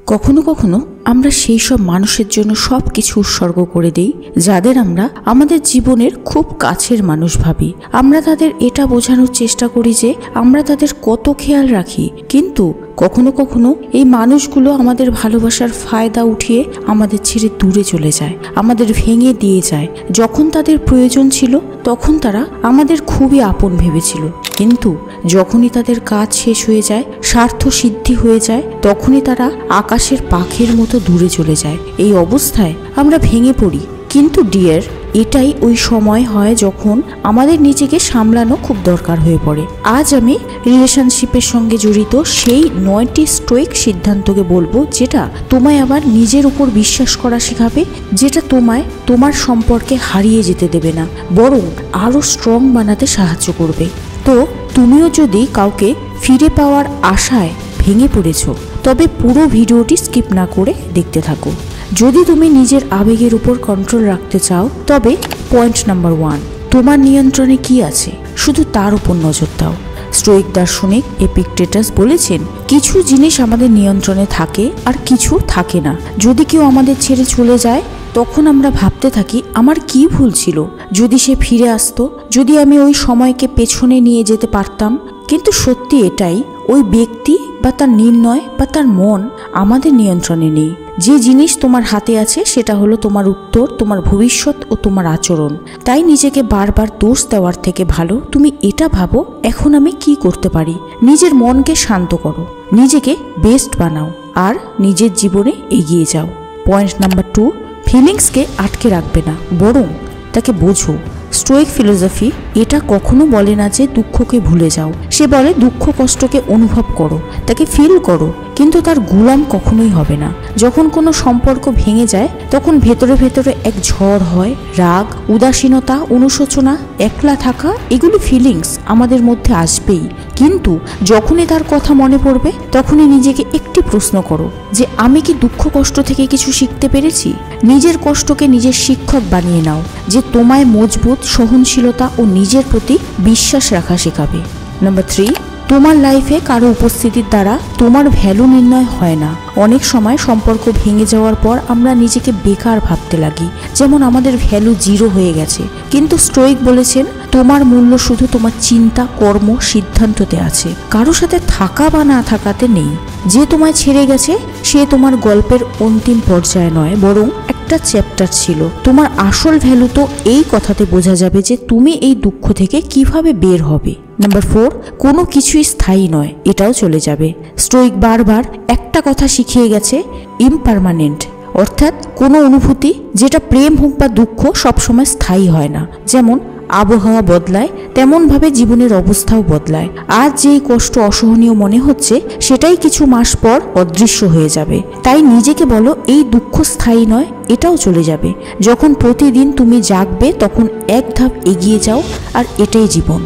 কখনো কখনো আমরা সেই সব মানুষের জন্য সব কিছু উৎসর্গ করে দেই যাদের আমরা আমাদের জীবনের খুব কাছের মানুষ ভাবি। আমরা তাদের এটা বোঝানোর চেষ্টা করি যে আমরা তাদের কত খেয়াল রাখি, কিন্তু কখনো কখনো এই মানুষগুলো আমাদের ভালোবাসার ফায়দা উঠিয়ে আমাদের ছেড়ে দূরে চলে যায়, আমাদের ভেঙে দিয়ে যায়। যখন তাদের প্রয়োজন ছিল তখন তারা আমাদের খুবই আপন ভেবেছিল, কিন্তু যখনই তাদের কাজ শেষ হয়ে যায়, স্বার্থ সিদ্ধি হয়ে যায়, তখনই তারা আকাশের পাখির মতো দূরে চলে যায়। এই অবস্থায় আমরা ভেঙে পড়ি। কিন্তু ডিয়ার, এটাই ওই সময় হয় যখন আমাদের নিজেকে সামলানো খুব দরকার হয়ে পড়ে। আজ আমি রিলেশনশিপের সঙ্গে জড়িত সেই 9টি স্টোইক সিদ্ধান্তকে বলবো, যেটা তোমায় আবার নিজের উপর বিশ্বাস করা শেখাবে, যেটা তোমায় তোমার সম্পর্কে হারিয়ে যেতে দেবে না, বরং আরো স্ট্রং বানাতে সাহায্য করবে। তো তুমিও যদি কাউকে ফিরে পাওয়ার আশায় ভেঙে পড়েছ, তবে পুরো ভিডিওটি স্কিপ না করে দেখতে থাকো। যদি তুমি নিজের আবেগের উপর কন্ট্রোল রাখতে চাও, তবে পয়েন্ট নাম্বার 1, তোমার নিয়ন্ত্রণে কি আছে শুধু তার উপর নজর দাও। স্টোইক দার্শনিক এপিক্টেটাস বলেছেন, কিছু জিনিস আমাদের নিয়ন্ত্রণে থাকে আর কিছু থাকে না। যদি কেউ আমাদের ছেড়ে চলে যায়, তখন আমরা ভাবতে থাকি আমার কি ভুল ছিল, যদি সে ফিরে আসতো, যদি আমি ওই সময়কে পেছনে নিয়ে যেতে পারতাম। কিন্তু সত্যি এটাই, ওই ব্যক্তি বা তার নির্ণয় বা তার মন আমাদের নিয়ন্ত্রণে নেই। যে জিনিস তোমার হাতে আছে সেটা হলো তোমার উত্তর, তোমার ভবিষ্যৎ ও তোমার আচরণ। তাই নিজেকে বারবার দোষ দেওয়ার থেকে ভালো তুমি এটা ভাবো, এখন আমি কি করতে পারি। নিজের মনকে শান্ত করো, নিজেকে বেস্ট বানাও আর নিজের জীবনে এগিয়ে যাও। পয়েন্ট নাম্বার 2, ফিলিংসকে আটকে রাখবে না, বরং তাকে বোঝো। স্টোইক ফিলোসফি এটা কখনো বলে না যে দুঃখকে ভুলে যাও, সে বলে দুঃখ কষ্টকে অনুভব করো, তাকে ফিল করো, কিন্তু তার গোলাম কখনোই হবে না। যখন কোনো সম্পর্ক ভেঙে যায়, তখন ভেতরে ভেতরে এক ঝড় হয়, রাগ, উদাসীনতা, অনুশোচনা, একলা থাকা, এগুলি ফিলিংস আমাদের মধ্যে আসবেই। কিন্তু যখনই তার কথা মনে পড়বে, তখনই নিজেকে একটি প্রশ্ন করো যে আমি কি দুঃখ কষ্ট থেকে কিছু শিখতে পেরেছি। নিজের কষ্টকে নিজের শিক্ষক বানিয়ে নাও, যে তোমায় মজবুত, সহনশীলতা ও নিজের প্রতি বিশ্বাস রাখা শেখাবে। নাম্বার 3, তোমার লাইফে কারো উপস্থিতির দ্বারা তোমার ভ্যালু নির্ণয় হয় না। অনেক সময় সম্পর্ক ভেঙে যাওয়ার পর আমরা নিজেকে বেকার ভাবতে লাগি, যেমন আমাদের ভ্যালু 0 হয়ে গেছে। কিন্তু স্টোইক বলেছেন, তোমার মূল্য শুধু তোমার চিন্তা, কর্ম, সিদ্ধান্ততে আছে, কারো সাথে থাকা বা না থাকাতে নেই। যে তোমায় ছেড়ে গেছে সে তোমার গল্পের অন্তিম পর্যায়ে নয়, বরং একটা চ্যাপ্টার ছিল। তোমার আসল ভ্যালু তো এই কথাতে বোঝা যাবে যে তুমি এই দুঃখ থেকে কিভাবে বের হবে। নাম্বার 4, কোনো কিছুই স্থায়ী নয়, এটাও চলে যাবে। স্টোইক বারবার একটা কথা শিখিয়ে গেছে, ইমপারমানেন্ট, অর্থাৎ কোনো অনুভূতি, যেটা প্রেম হোক বা দুঃখ, সবসময় স্থায়ী হয় না। যেমন আবহাওয়া বদলায়, তেমনভাবে জীবনের অবস্থাও বদলায়। আজ যেই কষ্ট অসহনীয় মনে হচ্ছে, সেটাই কিছু মাস পর অদৃশ্য হয়ে যাবে। তাই নিজেকে বলো, এই দুঃখ স্থায়ী নয়, এটাও চলে যাবে। যখন প্রতিদিন তুমি জাগবে, তখন এক ধাপ এগিয়ে যাও, আর এটাই জীবন।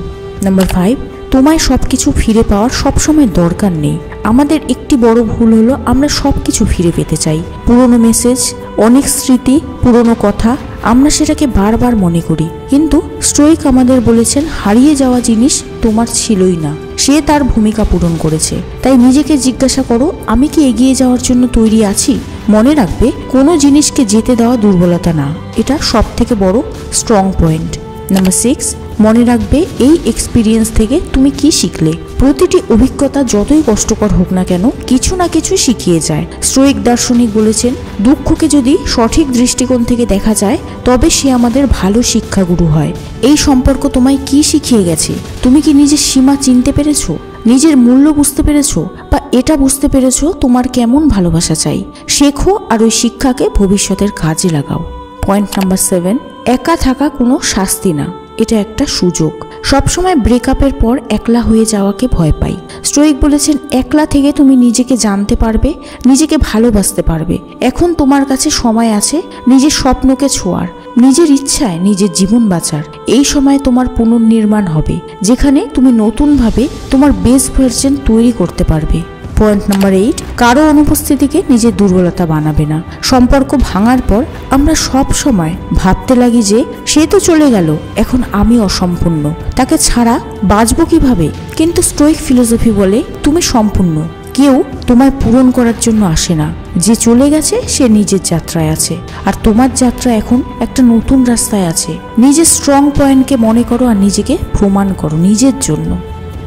নাম্বার 5, তোমায় সবকিছু ফিরে পাওয়ার সবসময় দরকার নেই। আমাদের একটি বড় ভুল হলো আমরা সবকিছু ফিরে পেতে চাই। পুরনো মেসেজ, অনেক স্মৃতি, পুরনো কথা, আমরা সেটাকে বারবার মনে করি। কিন্তু স্টোইক আমাদের বলেছেন, হারিয়ে যাওয়া জিনিস তোমার ছিলই না, সে তার ভূমিকা পূরণ করেছে। তাই নিজেকে জিজ্ঞাসা করো, আমি কি এগিয়ে যাওয়ার জন্য তৈরি আছি। মনে রাখবে, কোনো জিনিসকে যেতে দেওয়া দুর্বলতা না, এটা সব থেকে বড় স্ট্রং পয়েন্ট। নাম্বার 6, মনে রাখবে এই এক্সপিরিয়েন্স থেকে তুমি কি শিখলে। প্রতিটি অভিজ্ঞতা যতই কষ্টকর হোক না কেন, কিছু না কিছু শিখিয়ে যায়। স্টোইক দার্শনিক বলেছেন, দুঃখকে যদি সঠিক দৃষ্টিকোণ থেকে দেখা যায়, তবে সে আমাদের ভালো শিক্ষাগুরু হয়। এই সম্পর্ক তোমায় কি শিখিয়ে গেছে? তুমি কি নিজের সীমা চিনতে পেরেছো, নিজের মূল্য বুঝতে পেরেছো, বা এটা বুঝতে পেরেছো তোমার কেমন ভালোবাসা চাই? শেখো আর ওই শিক্ষাকে ভবিষ্যতের কাজে লাগাও। পয়েন্ট নাম্বার 7, একা থাকা কোনো শাস্তি না, এটা একটা সুযোগ। সবসময় ব্রেকআপের পর একলা হয়ে যাওয়াকে ভয় পাই। স্টোইক বলেছেন, একলা থেকে তুমি নিজেকে জানতে পারবে, নিজেকে ভালোবাসতে পারবে। এখন তোমার কাছে সময় আছে নিজের স্বপ্নকে ছোঁয়ার, নিজের ইচ্ছায় নিজের জীবন বাঁচার। এই সময় তোমার পুনর্নির্মাণ হবে, যেখানে তুমি নতুনভাবে তোমার বেস্ট ভার্জন তৈরি করতে পারবে। পয়েন্ট নাম্বার 8, কারো অনুপস্থিতিকে নিজের দুর্বলতা বানাবে না। সম্পর্ক ভাঙার পর আমরা সব সময় ভাবতে লাগি যে সে তো চলে গেল, এখন আমি অসম্পূর্ণ, তাকে ছাড়া বাঁচবো কিভাবে। কিন্তু স্টোইক ফিলোসফি বলে, তুমি সম্পূর্ণ, কেউ তোমায় পূরণ করার জন্য আসে না। যে চলে গেছে সে নিজের যাত্রায় আছে, আর তোমার যাত্রা এখন একটা নতুন রাস্তায় আছে। নিজের স্ট্রং পয়েন্টকে মনে করো আর নিজেকে প্রমাণ করো নিজের জন্য।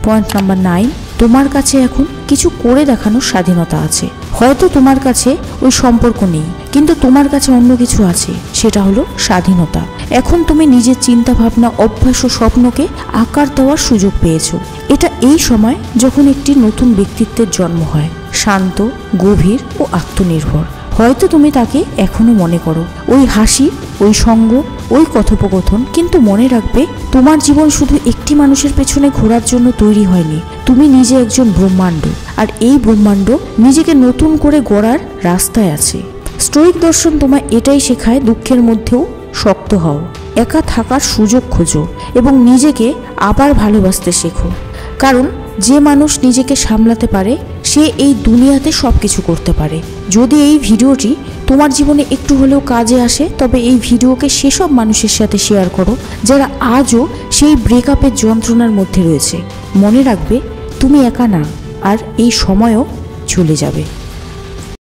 পয়েন্ট নাম্বার 9, তোমার কাছে এখন কিছু করে দেখানোর স্বাধীনতা আছে। হয়তো তোমার কাছে ওই সম্পর্ক নেই, কিন্তু তোমার কাছে অন্য কিছু আছে, সেটা হলো স্বাধীনতা। এখন তুমি নিজের চিন্তা ভাবনা, অভ্যাস ও স্বপ্নকে আকার দেওয়ার সুযোগ পেয়েছো। এটা এই সময় যখন একটি নতুন ব্যক্তিত্বের জন্ম হয়, শান্ত, গভীর ও আত্মনির্ভর। হয়তো তুমি তাকে এখনো মনে করো, ওই হাসি, ওই সঙ্গ, ওই কথোপকথন, কিন্তু মনে রাখবে তোমার জীবন শুধু একটি মানুষের পেছনে ঘোরার জন্য তৈরি হয়নি। তুমি নিজে একজন ব্রহ্মাণ্ড, আর এই ব্রহ্মাণ্ড নিজেকে নতুন করে গড়ার রাস্তায় আছে। স্টোয়িক দর্শন তোমায় এটাই শেখায়, দুঃখের মধ্যেও শক্ত হও, একা থাকার সুযোগ খোঁজো এবং নিজেকে আবার ভালোবাসতে শেখো। কারণ যে মানুষ নিজেকে সামলাতে পারে সে এই দুনিয়াতে সব কিছু করতে পারে। যদি এই ভিডিওটি তোমার জীবনে একটু হলেও কাজে আসে, তবে এই ভিডিওকে সেসব মানুষের সাথে শেয়ার করো যারা আজও সেই ব্রেকআপের যন্ত্রণার মধ্যে রয়েছে। মনে রাখবে তুমি একা না, আর এই সময়ও চলে যাবে।